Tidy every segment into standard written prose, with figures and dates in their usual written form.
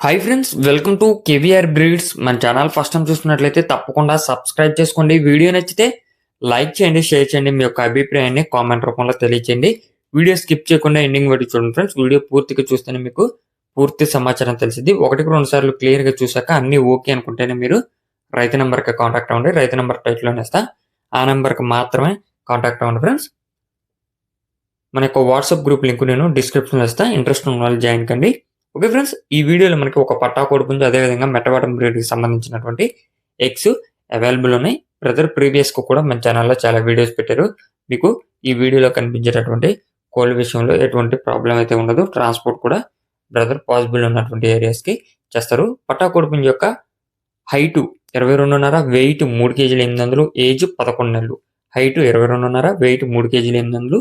Hi friends, welcome to KVR breeds. మన channel first time చూస్తున్నట్లయితే తప్పకుండా సబ్స్క్రైబ్ చేసుకోండి. వీడియో నచ్చితే లైక్ చేయండి, షేర్ చేయండి. మీ యొక్క అభిప్రాయాన్ని కామెంట్ రూపంలో తెలియచేయండి. వీడియో స్కిప్ చేయకుండా ఎండింగ్ వరకు చూడండి ఫ్రెండ్స్. వీడియో పూర్తిగా చూస్తేనే మీకు పూర్తి సమాచారం తెలిసింది. ఒకటికి రెండు సార్లు క్లియర్గా చూసాక అన్ని ఓకే అనుకుంటేనే మీరు రైతు నెంబర్కి కాంటాక్ట్ అవ్వండి. రైతు నెంబర్ టైటిల్లోనే ఇస్తా, ఆ నెంబర్కి మాత్రమే కాంటాక్ట్ అవ్వండి ఫ్రెండ్స్. మన యొక్క వాట్సాప్ గ్రూప్ లింక్ నేను డిస్క్రిప్షన్లో ఇస్తాను. ఇంట్రెస్ట్ ఉన్న వాళ్ళు జాయిన్ కండి. ఓకే ఫ్రెండ్స్, ఈ వీడియోలో మనకి ఒక పట్టా కోడి పుంజు, అదేవిధంగా మెట్టవాటం బ్రీడ్కి సంబంధించినటువంటి ఎగ్స్ అవైలబుల్ ఉన్నాయి. బ్రదర్ ప్రీవియస్గా కూడా మన ఛానల్లో చాలా వీడియోస్ పెట్టారు. మీకు ఈ వీడియోలో కనిపించేటటువంటి కోళ్ళ విషయంలో ఎటువంటి ప్రాబ్లం అయితే ఉండదు. ట్రాన్స్పోర్ట్ కూడా బ్రదర్ పాసిబుల్ ఉన్నటువంటి ఏరియాస్కి చేస్తారు. పట్టా కోడి పుంజు యొక్క హైటు 22.5, వెయిట్ 3 కేజీలు 800, ఏజ్ 11 నెలలు. హైటు 22.5, వెయిట్ 3 కేజీలు 800,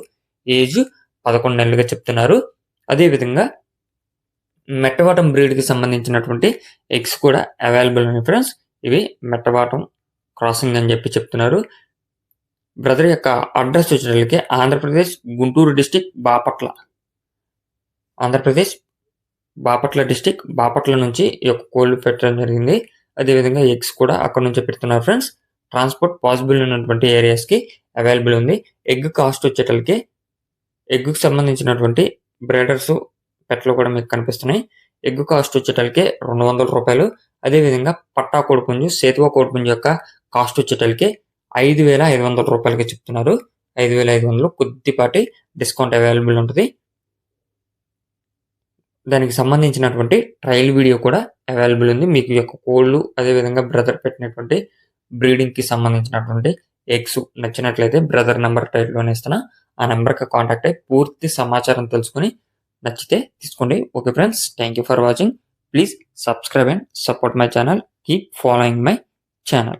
ఏజ్ 11 నెలలుగా చెప్తున్నారు. అదేవిధంగా మెట్టవాటం బ్రీడ్కి సంబంధించినటువంటి ఎగ్స్ కూడా అవైలబుల్ ఉన్నాయి ఫ్రెండ్స్. ఇవి మెట్టవాటం క్రాసింగ్ అని చెప్పి చెప్తున్నారు. బ్రదర్ యొక్క అడ్రస్ వచ్చేటప్పటికి ఆంధ్రప్రదేశ్ గుంటూరు డిస్టిక్ బాపట్ల, ఆంధ్రప్రదేశ్ బాపట్ల డిస్టిక్, బాపట్ల నుంచి ఈ యొక్క కోళ్ళు పెట్టడం జరిగింది. అదేవిధంగా ఎగ్స్ కూడా అక్కడ నుంచి పెడుతున్నారు ఫ్రెండ్స్. ట్రాన్స్పోర్ట్ పాసిబుల్ ఉన్నటువంటి ఏరియాస్కి అవైలబుల్ ఉంది. ఎగ్ కాస్ట్ వచ్చేటప్పటికి ఎగ్కి సంబంధించినటువంటి బ్రీడర్స్ పెట్లు కూడా మీకు కనిపిస్తున్నాయి. ఎగ్ కాస్ట్ వచ్చేటలకి 200 రూపాయలు. అదేవిధంగా పట్టా కోడిపుంజు, సేతువా కోడిపుంజు యొక్క కాస్ట్ వచ్చేటలకి 5,500 రూపాయలకి చెప్తున్నారు. 5,500 కొద్దిపాటి డిస్కౌంట్ అవైలబుల్ ఉంటుంది. దానికి సంబంధించినటువంటి ట్రయల్ వీడియో కూడా అవైలబుల్ ఉంది. మీకు యొక్క కోళ్ళు, అదేవిధంగా బ్రదర్ పెట్టినటువంటి బ్రీడింగ్కి సంబంధించినటువంటి ఎగ్స్ నచ్చినట్లయితే బ్రదర్ నెంబర్ టైట్లోనే ఇస్తున్నా, ఆ నెంబర్కి కాంటాక్ట్ అయ్యి పూర్తి సమాచారం తెలుసుకుని నచ్చితే తీసుకోండి. Okay friends, thank you for watching. Please subscribe and support my channel. Keep following my channel.